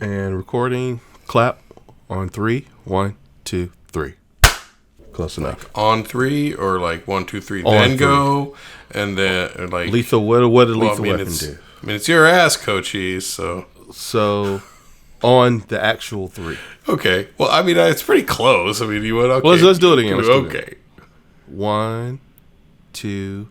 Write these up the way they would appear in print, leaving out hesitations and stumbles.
And recording. Clap on 3. 1, 2, 3. Close enough. On 3 or like 1, 2, 3, On then 3. go, and then like Lethal. What did Lethal Weapon do? I mean, it's your ass, Coachies. So on the actual 3. Okay. Well, I mean, it's pretty close. I mean, you went okay. Well, let's do it again. Okay. 1, 2.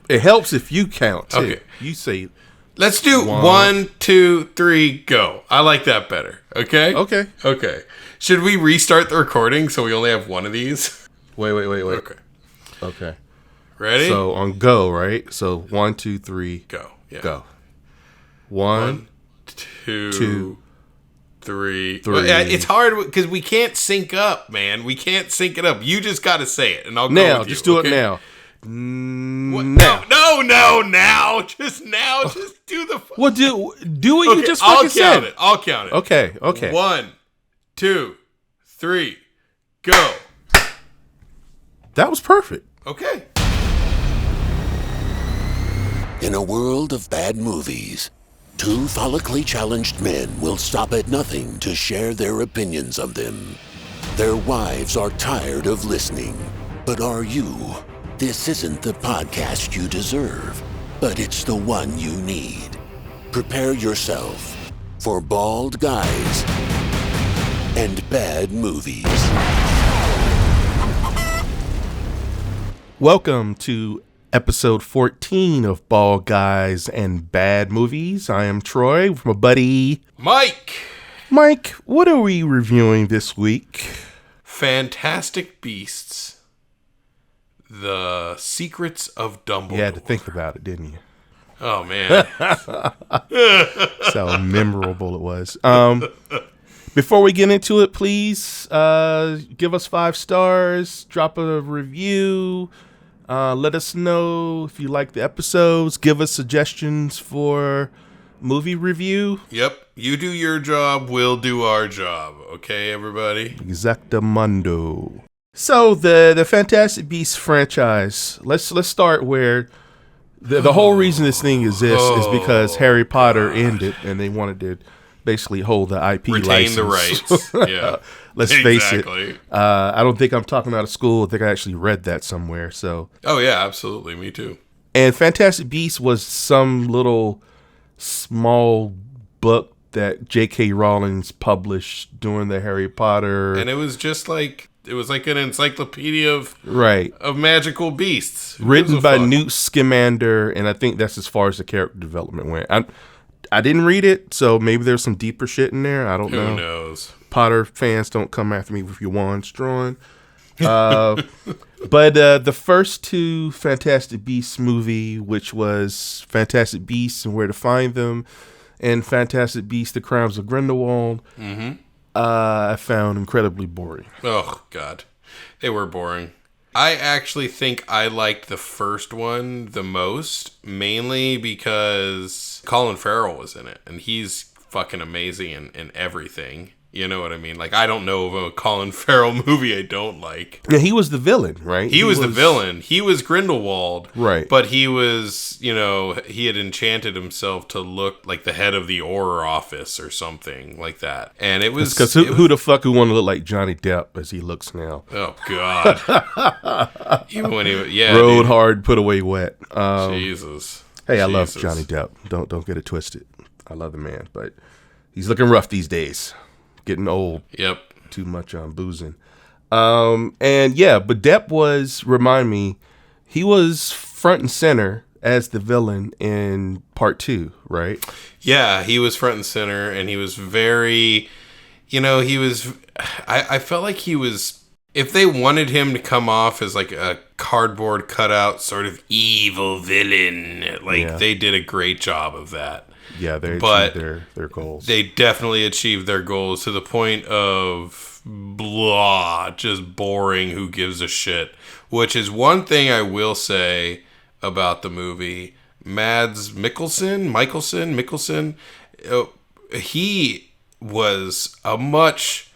It helps if you count too. Okay. You say. Let's do 1, 2, 3, go. I like that better. Okay? Okay. Should we restart the recording so we only have one of these? Wait. Okay. Ready? So on go, right? So 1, 2, 3, go. Yeah. Go. 1, 2, 3. 3. Well, it's hard because we can't sync up, man. We can't sync it up. You just got to say it, and I'll go now. with you. Just do okay? it now. Now. No. Just now. Just do the. Well, do what you just fucking said. I'll count it. Okay. 1, 2, 3, go. That was perfect. Okay. In a world of bad movies, 2 follically challenged men will stop at nothing to share their opinions of them. Their wives are tired of listening, but are you? This isn't the podcast you deserve, but it's the one you need. Prepare yourself for Bald Guys and Bad Movies. Welcome to episode 14 of Bald Guys and Bad Movies. I am Troy with my buddy Mike, what are we reviewing this week? Fantastic Beasts. The Secrets of Dumbledore. You had to think about it, didn't you? Oh, man. That's how memorable it was. Before we get into it, please give us 5 stars, drop a review, let us know if you like the episodes, give us suggestions for movie review. Yep. You do your job, we'll do our job. Okay, everybody? Exactamundo. So the Fantastic Beasts franchise. Let's start where the whole reason this thing exists is because Harry Potter ended, and they wanted to basically hold the IP Retain license. the rights. Yeah. Let's face it. I don't think I'm talking out of school. I think I actually read that somewhere. So. Oh yeah, absolutely. Me too. And Fantastic Beasts was some little small book that J.K. Rowling published during the Harry Potter. And it was just like. It was like an encyclopedia of magical beasts. Written by Newt Scamander, and I think that's as far as the character development went. I didn't read it, so maybe there's some deeper shit in there. I don't know. Who knows? Potter fans, don't come after me with your wands drawn. But the first 2 Fantastic Beasts movie, which was Fantastic Beasts and Where to Find Them, and Fantastic Beasts: The Crimes of Grindelwald, I found incredibly boring. Oh, God. They were boring. I actually think I liked the first one the most, mainly because Colin Farrell was in it, and he's fucking amazing in everything. You know what I mean? Like, I don't know of a Colin Farrell movie I don't like. Yeah, he was the villain, right? He was the villain. He was Grindelwald. Right. But he was, he had enchanted himself to look like the head of the Auror office or something like that. And it was... Because who the fuck would want to look like Johnny Depp as he looks now? Oh, God. Even when he... Yeah, Rode dude. Hard, put away wet. Jesus. Hey, I love Johnny Depp. Don't get it twisted. I love the man, but he's looking rough these days. Getting old. Yep. Too much on boozing. And yeah, but Depp he was front and center as the villain in part 2, right? Yeah, he was front and center, and he was very, I felt like he was, if they wanted him to come off as like a cardboard cutout sort of evil villain, they did a great job of that. Yeah, they achieved their goals. They definitely achieved their goals to the point of blah, just boring, who gives a shit. Which is one thing I will say about the movie. Mads Mikkelsen, he was a much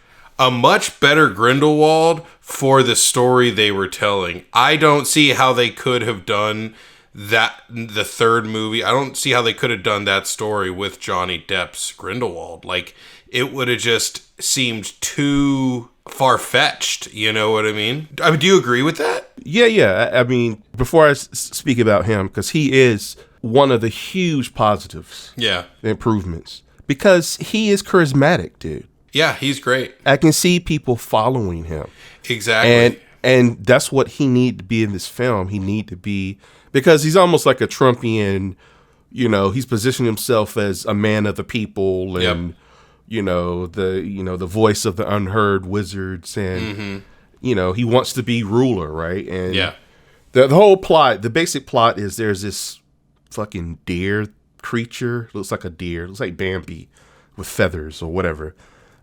better Grindelwald for the story they were telling. I don't see how they could have done that the third movie, I don't see how they could have done that story with Johnny Depp's Grindelwald. Like, it would have just seemed too far-fetched, you know what I mean? Do you agree with that? Yeah. I mean, before I speak about him, because he is one of the huge positives. Yeah. Improvements. Because he is charismatic, dude. Yeah, he's great. I can see people following him. Exactly. And that's what he need to be in this film. He need to be, because he's almost like a Trumpian, he's positioned himself as a man of the people and, the voice of the unheard wizards. And, he wants to be ruler, right? And the whole plot, the basic plot is there's this fucking deer creature, looks like a deer, looks like Bambi with feathers or whatever,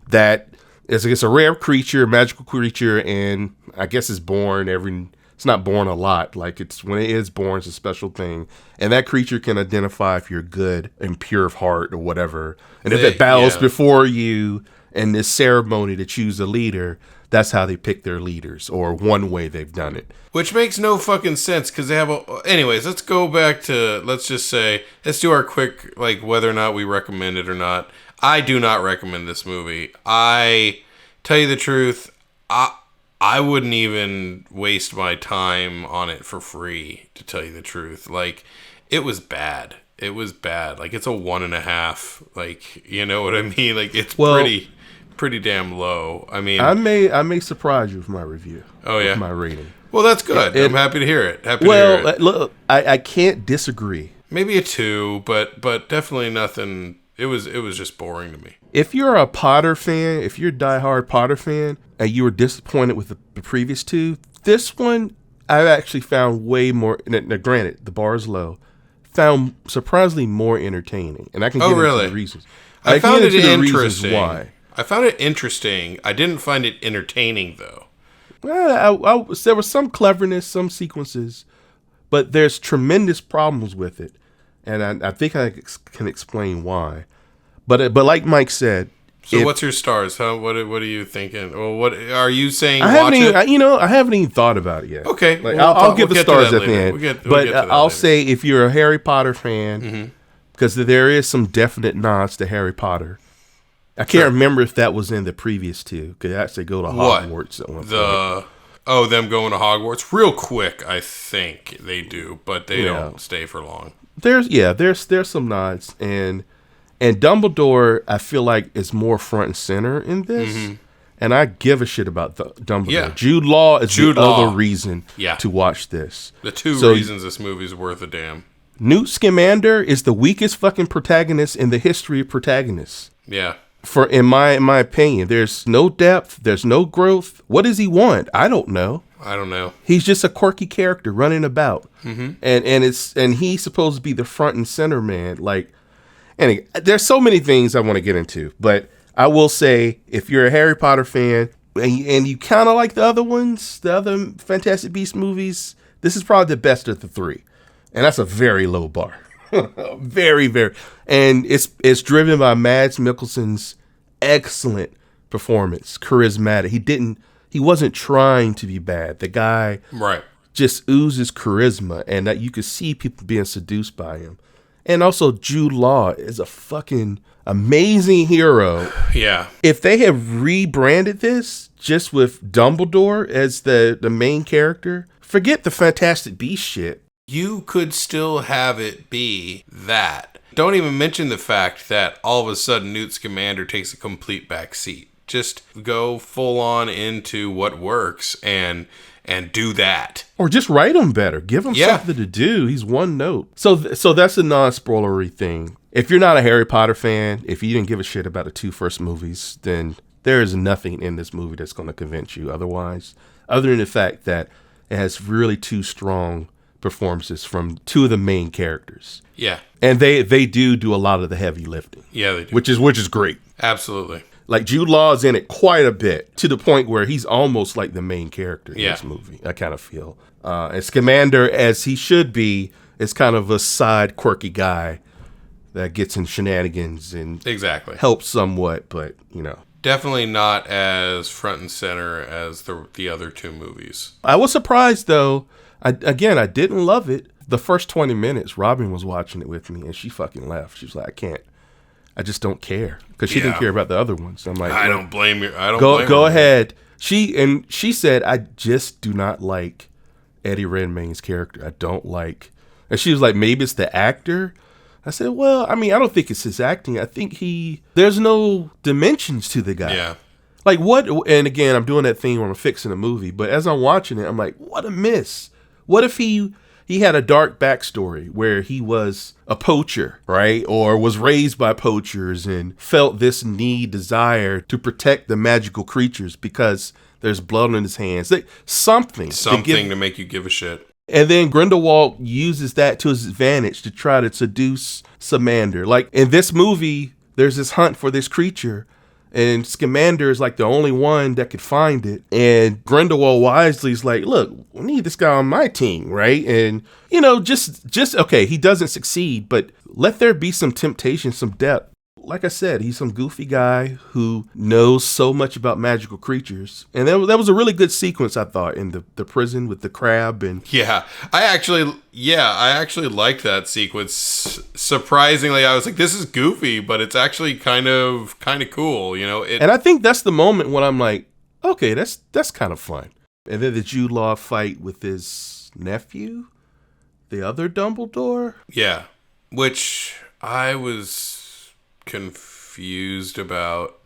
that it's a rare creature, magical creature, and I guess it's not born a lot. Like, it's when it is born, it's a special thing. And that creature can identify if you're good and pure of heart or whatever. And if it bows before you in this ceremony to choose a leader, that's how they pick their leaders, or one way they've done it. Which makes no fucking sense, because they have anyways, let's go back to, let's do our quick, like, whether or not we recommend it or not. I do not recommend this movie. I tell you the truth, I wouldn't even waste my time on it for free, to tell you the truth. Like, it was bad. It was bad. Like, it's a 1.5. Like, you know what I mean? Like, it's pretty damn low. I mean, I may surprise you with my review. Oh yeah, with my rating. Well, that's good. I'm happy to hear it. Look, I can't disagree. Maybe a 2, but definitely nothing. It was just boring to me. If you're a Potter fan, if you're a diehard Potter fan, and you were disappointed with the previous 2, this one I've actually found way more. Now, granted, the bar is low. Found surprisingly more entertaining, and I can get into the reasons. I found it interesting. Why? I found it interesting. I didn't find it entertaining, though. Well, there was some cleverness, some sequences, but there's tremendous problems with it, and I think I can explain why. But like Mike said, so what's your stars? Huh? What are you thinking? Well, what are you saying? I haven't even thought about it yet. Okay, like, I'll give the stars at the end. But I'll say, if you're a Harry Potter fan, because there is some definite nods to Harry Potter. I can't remember if that was in the previous 2. Could actually go to Hogwarts at one point. Them going to Hogwarts real quick. I think they do, but they don't stay for long. There's some nods, and Dumbledore, I feel like, is more front and center in this, and I give a shit about Dumbledore. Yeah. Jude Law is the other reason to watch this. The 2 reasons this movie is worth a damn. Newt Scamander is the weakest fucking protagonist in the history of protagonists. Yeah. In my opinion, there's no depth, there's no growth. What does he want? I don't know. He's just a quirky character running about, and he's supposed to be the front and center man. Like, and there's so many things I want to get into, but I will say, if you're a Harry Potter fan and you kind of like the other ones, the other Fantastic Beasts movies, this is probably the best of the 3, and that's a very low bar. Very, very, and it's driven by Mads Mikkelsen's excellent performance, charismatic. He wasn't trying to be bad. The guy just oozes charisma, and that you could see people being seduced by him. And also, Jude Law is a fucking amazing hero. Yeah. If they have rebranded this just with Dumbledore as the main character, forget the Fantastic Beasts shit. You could still have it be that. Don't even mention the fact that all of a sudden Newt Scamander takes a complete back seat. Just go full on into what works and do that. Or just write him better. Give him something to do. He's one note. So that's a non-spoilery thing. If you're not a Harry Potter fan, if you didn't give a shit about the 2 first movies, then there is nothing in this movie that's going to convince you otherwise, other than the fact that it has really 2 strong performances from 2 of the main characters. Yeah. And they do a lot of the heavy lifting. Yeah, they do. Which is great. Absolutely. Like, Jude Law is in it quite a bit, to the point where he's almost like the main character in this movie, I kind of feel. And Scamander, as he should be, is kind of a side quirky guy that gets in shenanigans and helps somewhat, but, Definitely not as front and center as the other 2 movies. I was surprised, though. I didn't love it. The first 20 minutes, Robin was watching it with me, and she fucking left. She was like, I just don't care. Because she didn't care about the other ones. I'm like, I don't blame you. Go ahead. She said, I just do not like Eddie Redmayne's character. I don't like. And she was like, maybe it's the actor. I said, well, I mean, I don't think it's his acting. I think there's no dimensions to the guy. Yeah. Like what? And again, I'm doing that thing where I'm fixing a movie. But as I'm watching it, I'm like, what a miss. What if he had a dark backstory where he was a poacher, right? Or was raised by poachers and felt this desire to protect the magical creatures because there's blood on his hands. Something to make you give a shit. And then Grindelwald uses that to his advantage to try to seduce Scamander. Like in this movie, there's this hunt for this creature, and Scamander is like the only one that could find it. And Grindelwald wisely is like, look, we need this guy on my team, right? And, just okay, he doesn't succeed, but let there be some temptation, some depth. Like I said, he's some goofy guy who knows so much about magical creatures. And that was a really good sequence, I thought, in the prison with the crab. And I actually liked that sequence. Surprisingly, I was like, this is goofy, but it's actually kind of cool, And I think that's the moment when I'm like, okay, that's kind of fun. And then the Jude Law fight with his nephew, the other Dumbledore. Yeah, which I was confused about,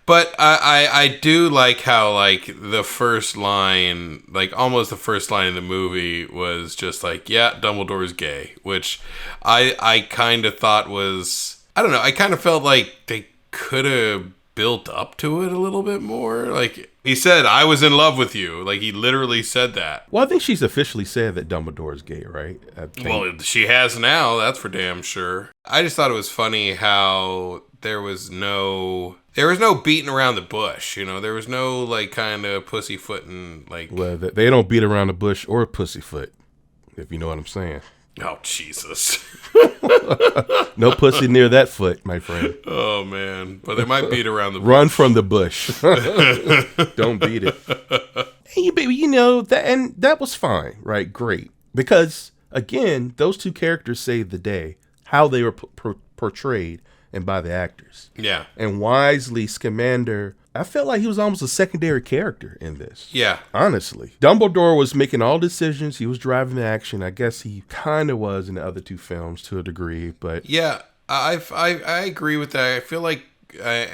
but I do like how like the first line, like almost the first line of the movie was just like, yeah, Dumbledore's gay, which I kind of thought was, I don't know, I kind of felt like they could have built up to it a little bit more. Like he said, I was in love with you. Like he literally said that. Well, I think she's officially said that Dumbledore is gay, right? Well, she has now. That's for damn sure. I just thought it was funny how there was no beating around the bush. There was no like kind of pussyfooting. Like, well, they don't beat around the bush or pussyfoot, if you know what I'm saying. Oh, Jesus. No pussy near that foot, my friend. Oh, man. But they might beat around the bush. Run from the bush. Don't beat it. Hey, baby, that was fine, right? Great. Because, again, those two characters saved the day. How they were portrayed and by the actors. Yeah. And wisely, Scamander, I felt like he was almost a secondary character in this. Yeah. Honestly. Dumbledore was making all decisions. He was driving the action. I guess he kind of was in the other two films to a degree, but... Yeah, I agree with that. I feel like, I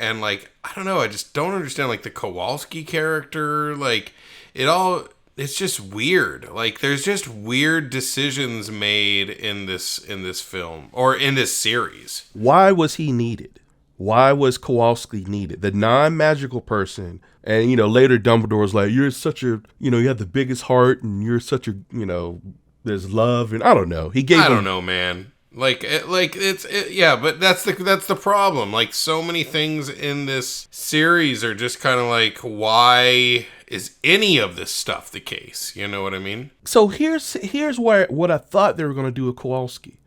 don't know, I just don't understand, like, the Kowalski character. Like, it's just weird. Like, there's just weird decisions made in this film, or in this series. Why was he needed? Why was Kowalski needed? The non-magical person. And, later Dumbledore's like, you're such a, you have the biggest heart and you're such a, there's love. And I don't know. I don't know, man. But that's the problem. Like, so many things in this series are just kind of like, why is any of this stuff the case? You know what I mean? So here's what I thought they were going to do with Kowalski.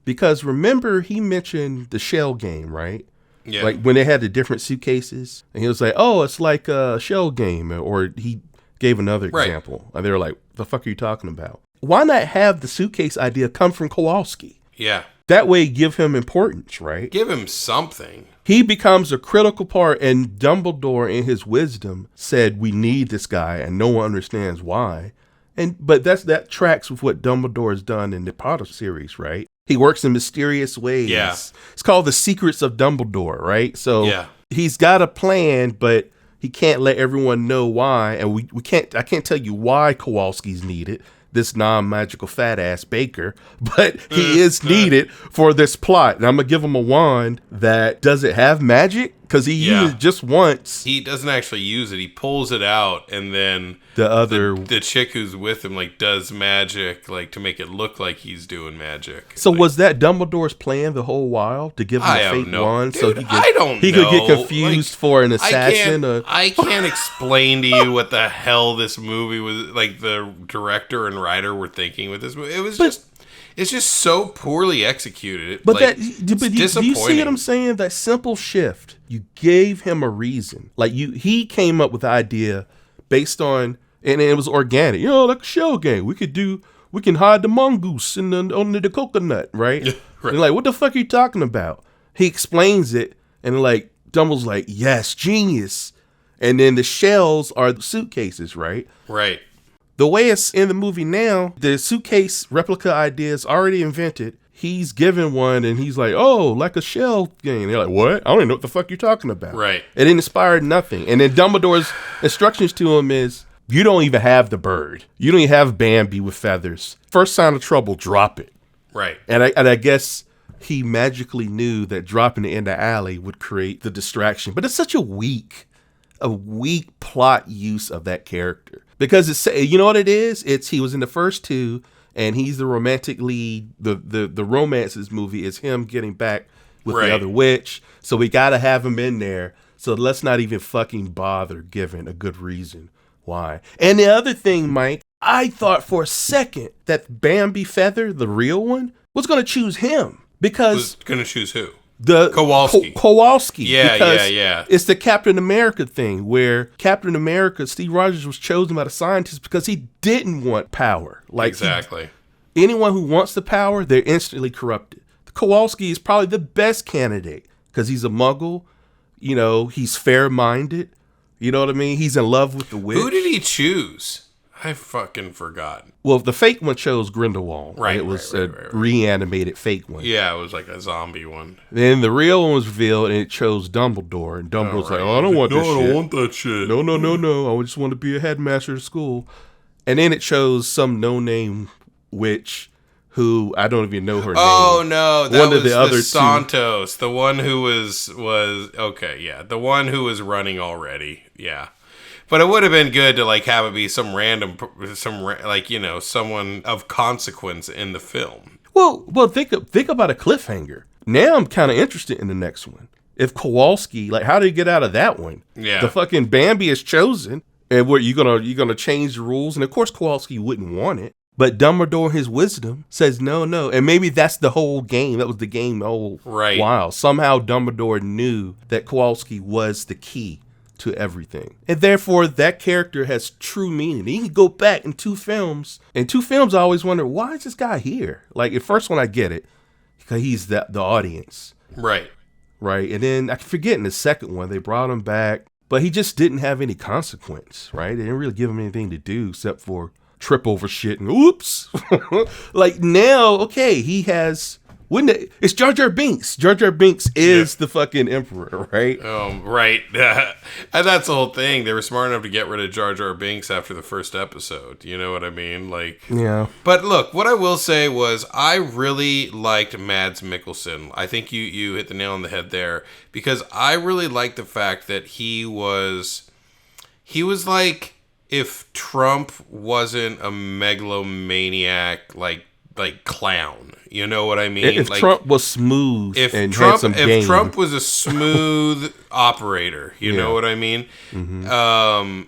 Because remember, he mentioned the shell game, right? Yeah. Like when they had the different suitcases, and he was like, "Oh, it's like a shell game," or he gave another example, and they were like, "The fuck are you talking about?" Why not have the suitcase idea come from Kowalski? Yeah. That way, give him importance, right? Give him something. He becomes a critical part, and Dumbledore, in his wisdom, said, "We need this guy," and no one understands why. But that tracks with what Dumbledore has done in the Potter series, right? He works in mysterious ways. Yeah. It's called the Secrets of Dumbledore, right? So yeah. He's got a plan, but he can't let everyone know why. And I can't tell you why Kowalski's needed, this non-magical fat ass baker, but he is needed for this plot. And I'm going to give him a wand that doesn't have magic because he used it just once. He doesn't actually use it. He pulls it out, and then the chick who's with him does magic to make it look like he's doing magic. So was that Dumbledore's plan the whole while, to give him a fake wand? Dude, so he could get confused for an assassin? I can't explain to you what the hell this movie was, the director and writer were thinking with this movie. It's just so poorly executed. But do you see what I'm saying? That simple shift. You gave him a reason. He came up with the idea based on, and it was organic. Like a shell game. We could do we can hide the mongoose under the coconut, right? Right. And like, what the fuck are you talking about? He explains it, and like Dumbledore's like, yes, genius. And then the shells are the suitcases, right? Right. The way it's in the movie now, the suitcase replica idea is already invented. He's given one, and he's like, oh, like a shell game. They're like, what? I don't even know what the fuck you're talking about. Right. It inspired nothing. And then Dumbledore's instructions to him is, you don't even have the bird. You don't even have Bambi with feathers. First sign of trouble, drop it. Right. And I guess he magically knew that dropping it in the alley would create the distraction. But it's such a weak plot use of that character. Because it's, you know what it is? It's he was in the first two, and he's the romantic lead. The romance of this movie is him getting back with Right. the other witch. So we got to have him in there. So let's not even fucking bother giving a good reason why. And the other thing, Mike, I thought for a second that Bambi Feather, the real one, was going to choose him. Because Was going to choose who? the Kowalski. Kowalski. Yeah, because yeah. It's the Captain America thing where Captain America, Steve Rogers, was chosen by the scientists because he didn't want power. Like Exactly. anyone who wants the power, they're instantly corrupted. Kowalski is probably the best candidate because he's a muggle. You know, he's fair-minded. You know what I mean? He's in love with the witch. Who did he choose? I fucking forgot. Well, the fake one chose Grindelwald. Right, It was right. a reanimated fake one. Yeah, it was like a zombie one. Then the real one was revealed, and it chose Dumbledore. And Dumbledore's like, oh, I don't want this shit. I don't want that shit. No. I just want to be a headmaster of school. And then it chose some no-name witch who I don't even know her name. Oh, no. That One was of the other two. Santos. The one who was... Okay, yeah. The one who was running already. Yeah. But it would have been good to like have it be some random, someone of consequence in the film. Well, think about a cliffhanger. Now I'm kind of interested in the next one. If Kowalski, like, how did he get out of that one? Yeah. The fucking Bambi is chosen, and what you gonna change the rules? And of course Kowalski wouldn't want it, but Dumbledore, his wisdom, says no, and maybe that's the whole game. That was the game the whole while. Somehow Dumbledore knew that Kowalski was the key to everything. And therefore, that character has true meaning. He can go back in two films. In two films, I always wonder, why is this guy here? Like, the first one, I get it. Because he's the audience. Right. Right? And then, I forget in the second one, they brought him back. But he just didn't have any consequence, right? They didn't really give him anything to do except for trip over shit and oops. Like, now, okay, he has... It's Jar Jar Binks. Jar Jar Binks is the fucking emperor, right? Right. And that's the whole thing. They were smart enough to get rid of Jar Jar Binks after the first episode. You know what I mean? Like, yeah. But look, what I will say was I really liked Mads Mikkelsen. I think you hit the nail on the head there because I really liked the fact that he was like if Trump wasn't a megalomaniac, like clown. You know what I mean? If like, Trump was smooth and had some game. If Trump was a smooth operator, you know what I mean? Mm-hmm.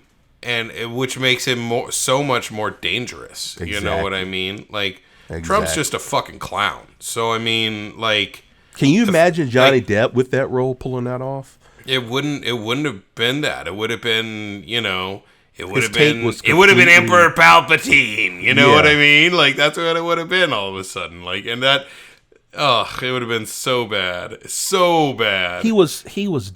Which makes him so much more dangerous. Exactly. You know what I mean? Like, Trump's just a fucking clown. So, I mean, like... Can you imagine Johnny Depp with that role pulling that off? It wouldn't have been that. It would have been, It would have been Emperor Palpatine. You know what I mean? Like, that's what it would have been all of a sudden. Like, and that, it would have been so bad. So bad. He was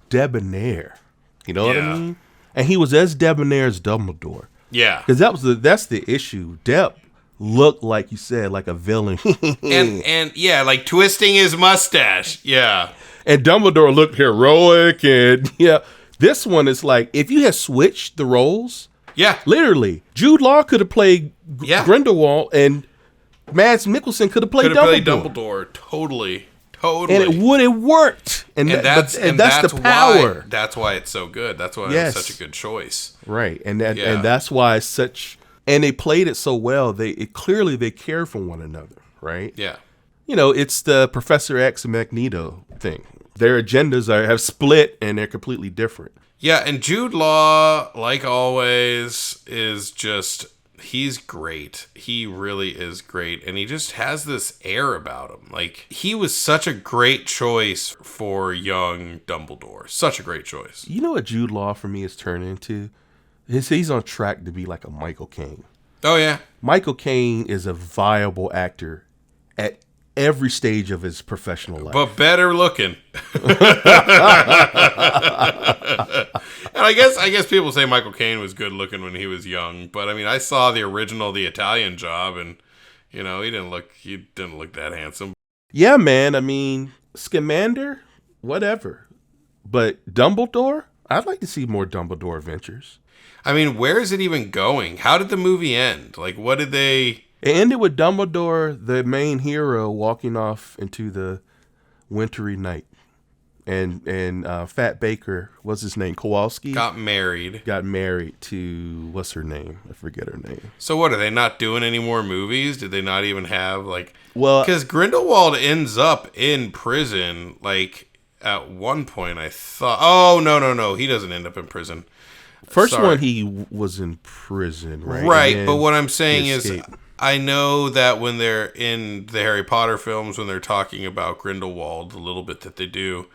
debonair. You know what I mean? And he was as debonair as Dumbledore. Yeah. Because that's the issue. Depp looked, like you said, like a villain. and yeah, like twisting his mustache. Yeah. And Dumbledore looked heroic and This one is like, if you had switched the roles, literally, Jude Law could have played Grindelwald, and Mads Mikkelsen could have played Dumbledore. Totally. And it would have worked. And that's the power. That's why it's so good. That's why it was such a good choice. Right, and that's why it's such. And they played it so well. Clearly they care for one another. Right. Yeah. It's the Professor X and Magneto thing. Their agendas have split, and they're completely different. Yeah, and Jude Law, like always, is just, he's great. He really is great, and he just has this air about him. Like, he was such a great choice for young Dumbledore. Such a great choice. You know what Jude Law, for me, has turned into? He's on track to be like a Michael Caine. Oh, yeah. Michael Caine is a viable actor at every stage of his professional life. But better looking. And I guess people say Michael Caine was good looking when he was young, but I mean, I saw the original The Italian Job, and he didn't look that handsome. Yeah, man. I mean, Scamander, whatever. But Dumbledore, I'd like to see more Dumbledore adventures. I mean, where is it even going? How did the movie end? Like, what did they... It ended with Dumbledore, the main hero, walking off into the wintry night. And Fat Baker, what's his name? Kowalski? Got married to, what's her name? I forget her name. So what, are they not doing any more movies? Did they not even have, like... Well... Because Grindelwald ends up in prison, like, at one point, I thought... Oh, no. He doesn't end up in prison. First one, he was in prison, right? Right, but what I'm saying is... I know that when they're in the Harry Potter films, when they're talking about Grindelwald, the little bit that they do...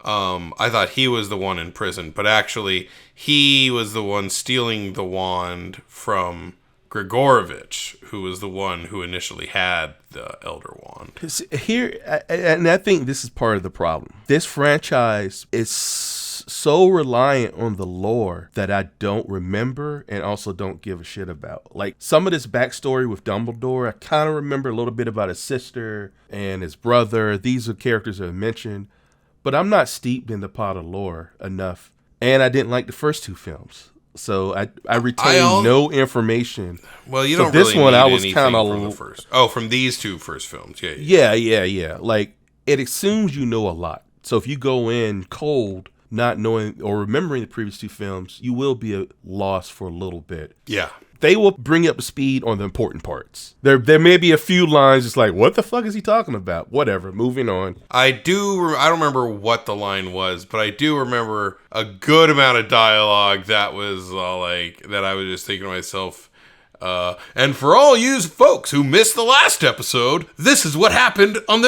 I thought he was the one in prison, but actually he was the one stealing the wand from Grigorovich, who was the one who initially had the Elder Wand. Here, and I think this is part of the problem. This franchise is so reliant on the lore that I don't remember and also don't give a shit about. Like, some of this backstory with Dumbledore, I kind of remember a little bit about his sister and his brother. These are characters that are mentioned. But I'm not steeped in the pot of lore enough. And I didn't like the first two films. So I retained no information. Well, you so don't this really one, need I was anything kind from the of first. Oh, from these two first films. Yeah. Like, it assumes you know a lot. So if you go in cold, not knowing or remembering the previous two films, you will be lost for a little bit. Yeah. They will bring you up to speed on the important parts. There may be a few lines just like, what the fuck is he talking about? Whatever, moving on. I don't remember what the line was, but I do remember a good amount of dialogue that was that I was just thinking to myself, and for all you folks who missed the last episode, this is what happened on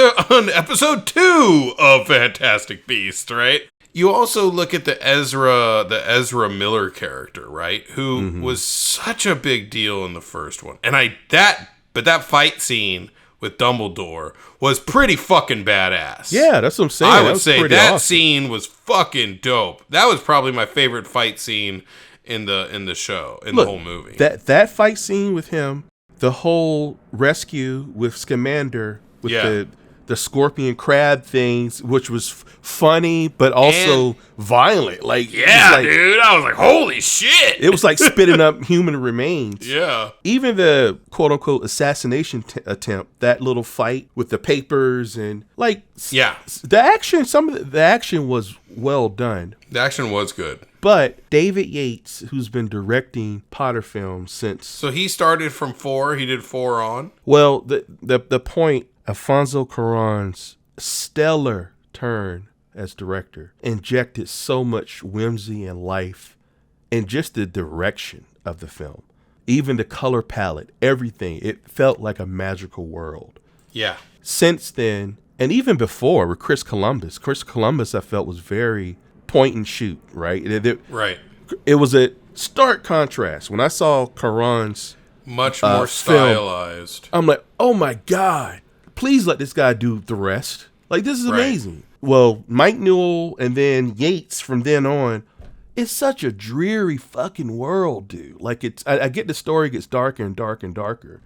episode 2 of Fantastic Beasts, right? You also look at the Ezra Miller character, right? Who was such a big deal in the first one. And that fight scene with Dumbledore was pretty fucking badass. Yeah, that's what I'm saying. I would say that awesome. scene was fucking dope. That was probably my favorite fight scene in the show, the whole movie. That fight scene with him, the whole rescue with Scamander with the scorpion crab things, which was funny but also violent. Like, dude, I was like, holy shit! It was like spitting up human remains. Yeah. Even the quote unquote assassination attempt, that little fight with the papers and the action. Some of the action was well done. The action was good. But David Yates, who's been directing Potter films since, so he started from 4. He did 4 on. Well, the point. Alfonso Cuarón's stellar turn as director injected so much whimsy and life in just the direction of the film. Even the color palette, everything. It felt like a magical world. Yeah. Since then, and even before with Chris Columbus I felt was very point and shoot, right? Right. It was a stark contrast. When I saw Cuarón's much more stylized film, I'm like, oh my God. Please let this guy do the rest. Like, this is amazing. Well, Mike Newell and then Yates from then on, it's such a dreary fucking world, dude. Like, I get the story gets darker and darker and darker.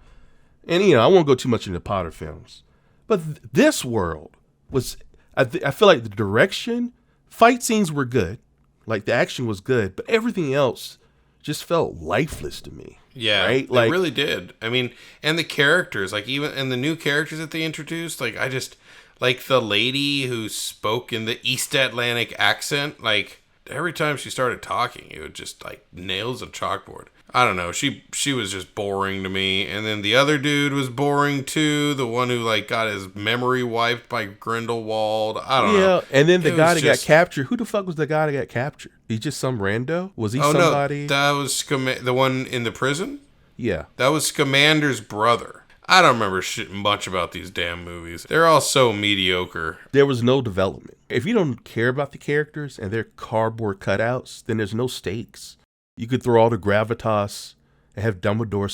And, I won't go too much into Potter films. But this world was, I feel like the direction, fight scenes were good. Like, the action was good. But everything else just felt lifeless to me. Yeah, right? Like, it really did. I mean, and the characters, like even and the new characters that they introduced, like I just like the lady who spoke in the East Atlantic accent. Like every time she started talking, it would just like nails of chalkboard. I don't know. She was just boring to me. And then the other dude was boring too. The one who like got his memory wiped by Grindelwald. I don't know. Yeah, and then the guy that got captured. Who the fuck was the guy that got captured? He's just some rando? Was he somebody? No, that was the one in the prison? Yeah. That was Scamander's brother. I don't remember much about these damn movies. They're all so mediocre. There was no development. If you don't care about the characters and they're cardboard cutouts, then there's no stakes. You could throw all the gravitas and have Dumbledore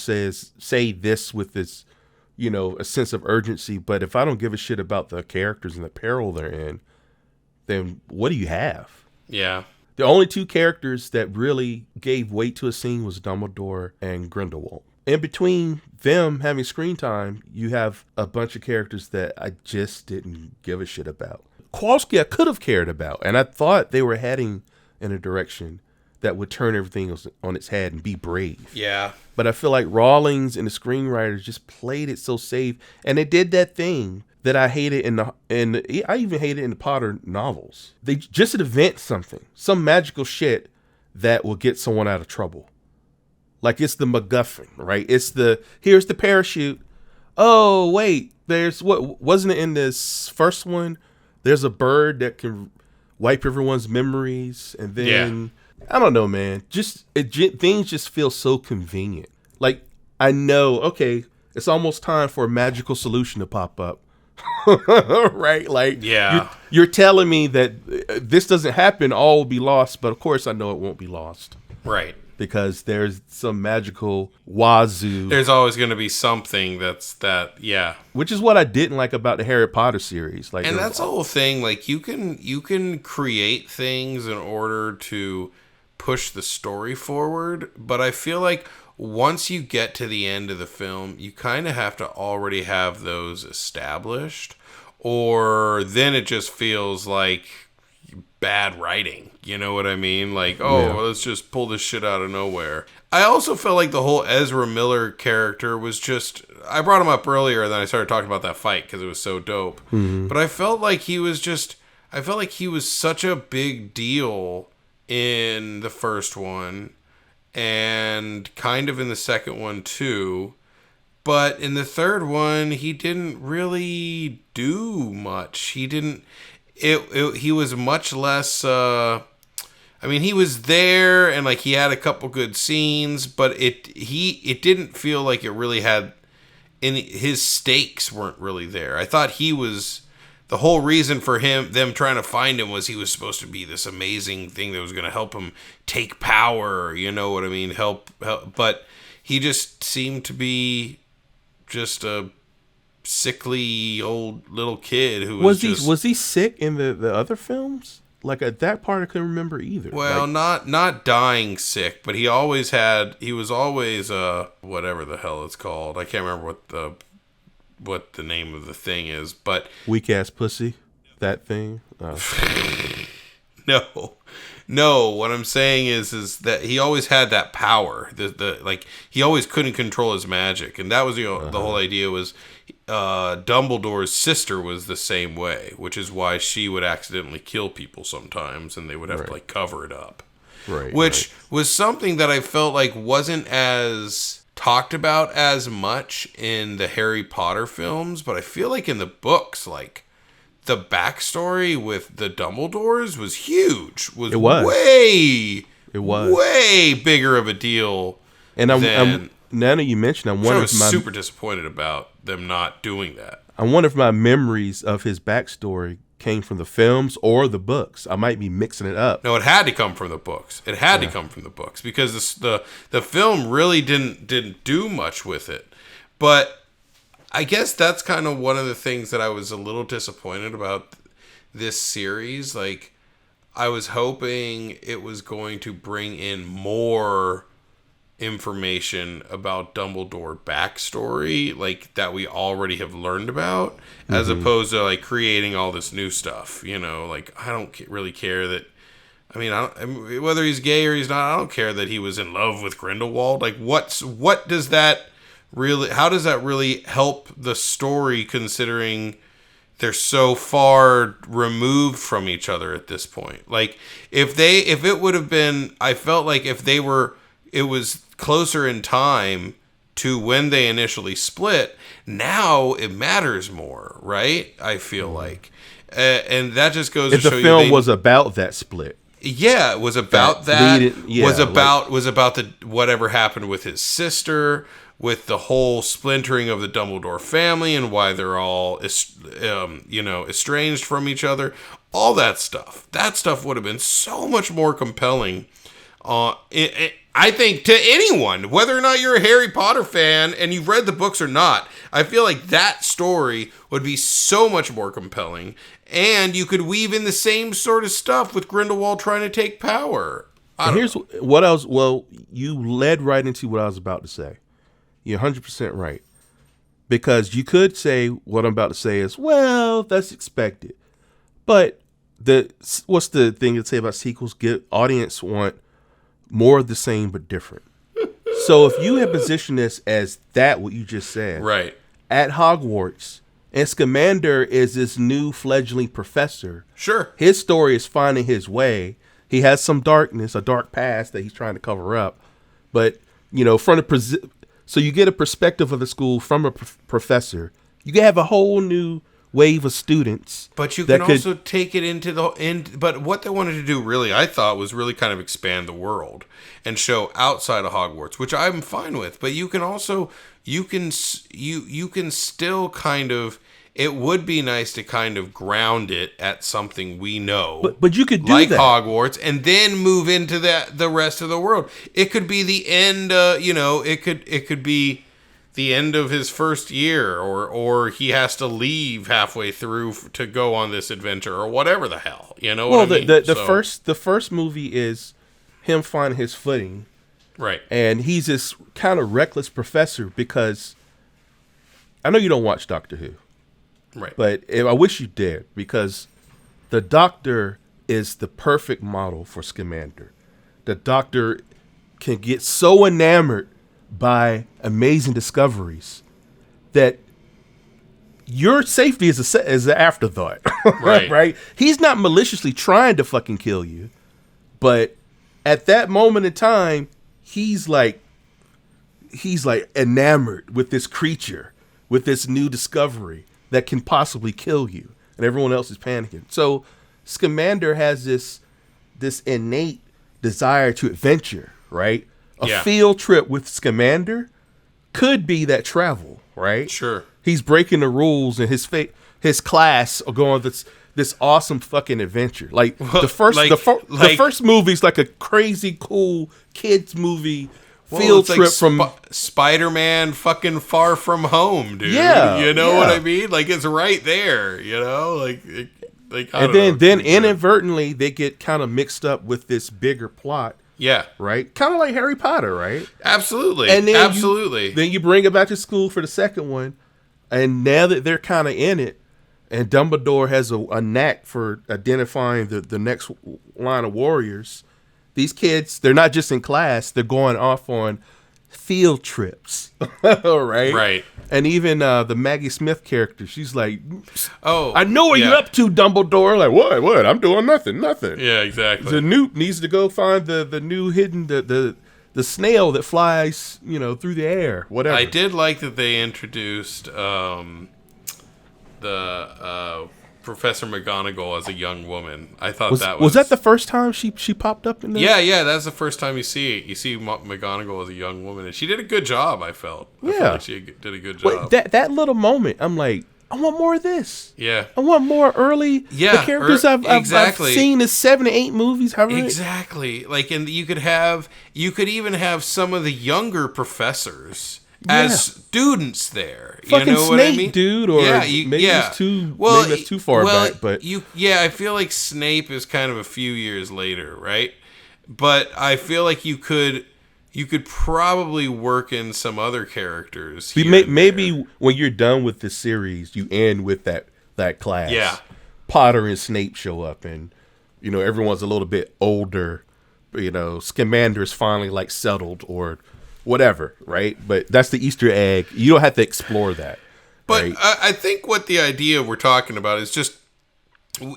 say this with this, a sense of urgency. But if I don't give a shit about the characters and the peril they're in, then what do you have? Yeah. The only two characters that really gave weight to a scene was Dumbledore and Grindelwald. In between them having screen time, you have a bunch of characters that I just didn't give a shit about. Kowalski I could have cared about, and I thought they were heading in a direction that would turn everything on its head and be brave. Yeah. But I feel like Rawlings and the screenwriters just played it so safe, and they did that thing that I hated I even hated in the Potter novels. They just invent something, some magical shit that will get someone out of trouble. Like it's the MacGuffin, right? Here's the parachute. Oh wait, wasn't it in this first one? There's a bird that can wipe everyone's memories, and then I don't know, man. Things just feel so convenient. Like I know, okay, it's almost time for a magical solution to pop up. Right? Like, you're telling me that this doesn't happen, all will be lost, but of course I know it won't be lost. Right. Because there's some magical wazoo. There's always going to be something yeah. Which is what I didn't like about the Harry Potter series. Like, and that's the whole thing. Like, you can create things in order to push the story forward, but I feel like once you get to the end of the film, you kind of have to already have those established, or then it just feels like bad writing. You know what I mean? Like, let's just pull this shit out of nowhere. I also felt like the whole Ezra Miller character was just... I brought him up earlier, and then I started talking about that fight because it was so dope. Mm-hmm. But I felt like he was such a big deal in the first one, and kind of in the second one too, but in the third one he didn't really do much. He was much less he was there, and like he had a couple good scenes, but it didn't feel like it really had any. His stakes weren't really there. I thought he was the whole reason for them trying to find him was he was supposed to be this amazing thing that was going to help him take power, you know what I mean? Help, but he just seemed to be just a sickly old little kid who was he sick in the other films? Like at that part I couldn't remember either. Well, not dying sick, but he was always whatever the hell it's called. I can't remember what the name of the thing is, but weak ass pussy, that thing. No. What I'm saying is that he always had that power. He always couldn't control his magic, and that was the whole idea. Was Dumbledore's sister was the same way, which is why she would accidentally kill people sometimes, and they would have to cover it up. Right. Which was something that I felt like wasn't as talked about as much in the Harry Potter films, but I feel like in the books, like the backstory with the Dumbledores was huge. It was way bigger of a deal. And I'm now that you mentioned, I was super disappointed about them not doing that. I wonder if my memories of his backstory came from the films or the books. I might be mixing it up. No, it had to come from the books. It had to come from the books because the film really didn't do much with it. But I guess that's kind of one of the things that I was a little disappointed about this series. Like, I was hoping it was going to bring in more information about Dumbledore backstory, like that we already have learned about, as opposed to like creating all this new stuff. You know, like I don't really care that. I mean, whether he's gay or he's not, I don't care that he was in love with Grindelwald. Like, what does that really? How does that really help the story, considering they're so far removed from each other at this point? Like, if it would have been, I felt like it was closer in time to when they initially split. Now it matters more, right? I feel like, and that just goes to show you. The film was about that split. Yeah, it was about that. Was about the whatever happened with his sister, with the whole splintering of the Dumbledore family, and why they're all estranged from each other. All that stuff. That stuff would have been so much more compelling I think to anyone, whether or not you're a Harry Potter fan and you've read the books or not, I feel like that story would be so much more compelling. And you could weave in the same sort of stuff with Grindelwald trying to take power. Here's what else. Well, you led right into what I was about to say. You're 100% right. Because you could say what I'm about to say is, well, that's expected. But what's the thing to say about sequels? Audience want more of the same but different. So if you have positioned this as that, what you just said, right, at Hogwarts, and Scamander is this new fledgling professor. Sure. His story is finding his way. He has some darkness, a dark past that he's trying to cover up. But, so you get a perspective of the school from a professor. You can have a whole new wave of students. But you can also take it into the end. But what they wanted to do, really, I thought, was really kind of expand the world and show outside of Hogwarts, which I'm fine with. But you can also, you can still kind of. It would be nice to kind of ground it at something we know, but you could do like that. Hogwarts, and then move into the rest of the world. It could be the end. It could be the end of his first year, or he has to leave halfway through to go on this adventure, or whatever the hell. You know what I mean? The first movie is him finding his footing, right? And he's this kind of reckless professor because I know you don't watch Doctor Who. Right. But I wish you did, because the Doctor is the perfect model for Scamander. The Doctor can get so enamored by amazing discoveries that your safety is an afterthought. Right. Right? He's not maliciously trying to fucking kill you, but at that moment in time, he's like enamored with this creature, with this new discovery that can possibly kill you, and everyone else is panicking. So Scamander has this innate desire to adventure, right? A field trip with Scamander could be that travel, right? Sure. He's breaking the rules, and his class are going this awesome fucking adventure. Like the first movie's like a crazy cool kids movie. Field trip from Spider-Man fucking Far From Home, dude. Yeah. You know what I mean? Like, it's right there, then inadvertently they get kind of mixed up with this bigger plot. Yeah. Right? Kind of like Harry Potter, right? Absolutely. And then absolutely. Then you bring it back to school for the second one, and now that they're kind of in it, and Dumbledore has a knack for identifying the next line of warriors, these kids, they're not just in class, they're going off on field trips. Right? Right. And even the Maggie Smith character, she's like, "Oh, I know what you're up to, Dumbledore." Like, what? I'm doing nothing. Yeah, exactly. The Newt needs to go find the new hidden, the snail that flies, through the air, whatever. I did like that they introduced the Professor McGonagall as a young woman. I thought was that the first time she popped up in the... Yeah, that's the first time you see it. You see McGonagall as a young woman, and she did a good job, I felt. I felt like she did a good job. But that little moment, I'm like, I want more of this. Yeah. I want more early... the characters I've seen in 7 to 8 movies. Exactly. Like, and you could even have some of the younger professors as students there. Fucking you know what Snape, I mean? Dude, or maybe that's too far back. But I feel like Snape is kind of a few years later, right? But I feel like you could probably work in some other characters. Maybe when you're done with the series, you end with that class. Yeah, Potter and Snape show up, and everyone's a little bit older. Scamander is finally like settled or whatever, right? But that's the Easter egg. You don't have to explore that. But right? I think what the idea we're talking about is just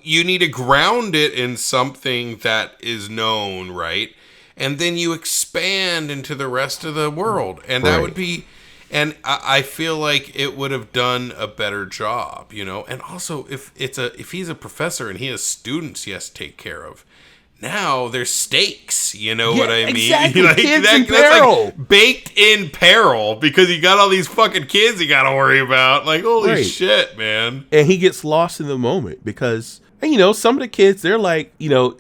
you need to ground it in something that is known, right? And then you expand into the rest of the world. And that would be... And I feel like it would have done a better job, And also, if he's a professor and he has students he has to take care of, now there's stakes, what I mean? Exactly. Kids in peril. That's like baked in peril because you got all these fucking kids you got to worry about. Like, holy shit, man. And he gets lost in the moment because, some of the kids, they're like,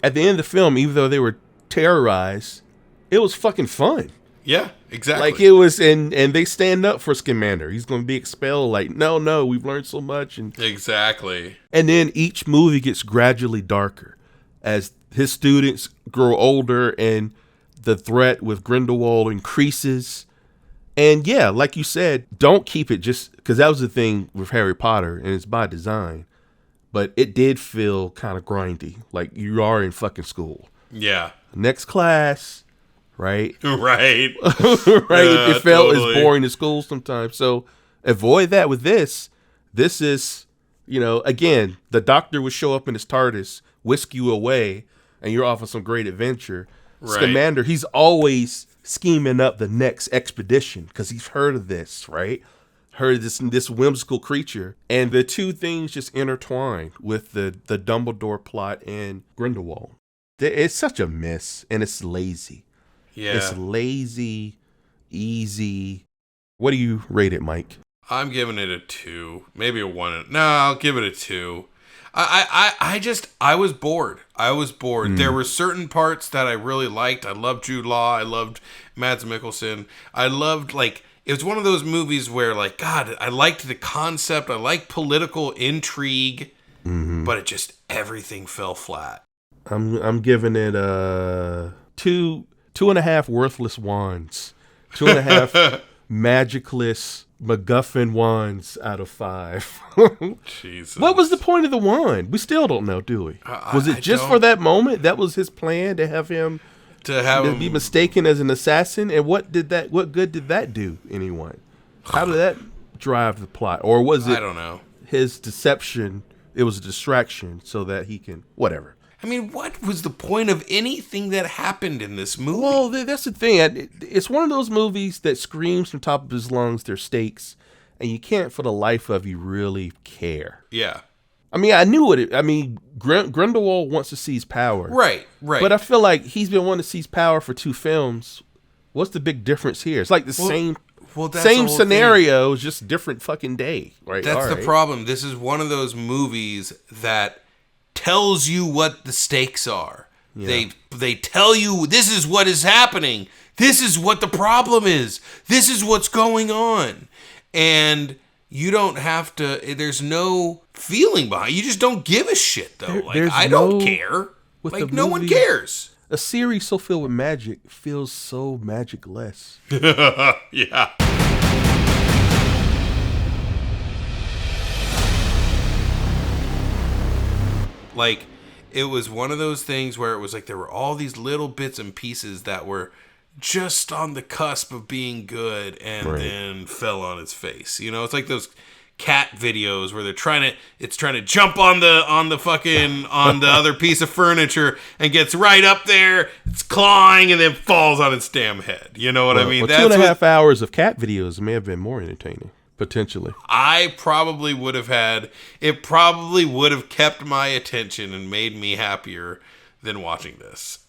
at the end of the film, even though they were terrorized, it was fucking fun. Yeah, exactly. Like it was, and they stand up for Scamander. He's going to be expelled. Like, no, we've learned so much. And exactly. And then each movie gets gradually darker as his students grow older and the threat with Grindelwald increases. And yeah, like you said, don't keep it just because that was the thing with Harry Potter, and it's by design. But it did feel kind of grindy, like you are in fucking school. Yeah. Next class, right? Right. Right. It felt totally. as boring as school sometimes. So avoid that with this. This is, again, the doctor would show up in his TARDIS, whisk you away, and you're off on some great adventure. Right. Scamander, he's always scheming up the next expedition because he's heard of this, right? Heard of this whimsical creature. And the two things just intertwine with the Dumbledore plot and Grindelwald. It's such a miss, and it's lazy. Yeah. It's lazy, easy. What do you rate it, Mike? I'm giving it a 2, maybe a 1. No, I'll give it a 2. I was bored. There were certain parts that I really liked. I loved Jude Law. I loved Mads Mikkelsen. I loved, it was one of those movies where, God, I liked the concept. I liked political intrigue, but it just, everything fell flat. I'm giving it 2.5 worthless wands. 2.5 magicless MacGuffin wands out of 5. Jesus. What was the point of the wand? We still don't know, do we? Was it just for that moment? That was his plan to have him be mistaken as an assassin? And what good did that do anyone? How did that drive the plot? Or was it, I don't know, his deception? It was a distraction so that he can whatever. I mean, what was the point of anything that happened in this movie? Well, that's the thing. It's one of those movies that screams from top of his lungs there's stakes, and you can't for the life of you really care. Yeah. I mean, I knew it. I mean, Grindelwald wants to seize power. Right. But I feel like he's been wanting to seize power for 2 films. What's the big difference here? It's like the same scenario, just different fucking day. Right. That's the problem. This is one of those movies that tells you what the stakes are. Yeah. They tell you this is what is happening. This is what the problem is. This is what's going on. And you don't have to, there's no feeling behind it. You just don't give a shit though. I don't care. No one cares. A series so filled with magic feels so magic-less. Yeah. It was one of those things where it was there were all these little bits and pieces that were just on the cusp of being good and then fell on its face. It's like those cat videos where it's trying to jump on the other piece of furniture and gets right up there, it's clawing and then falls on its damn head. You know what I mean? Well, 2.5 hours of cat videos may have been more entertaining. Potentially. It probably would have kept my attention and made me happier than watching this.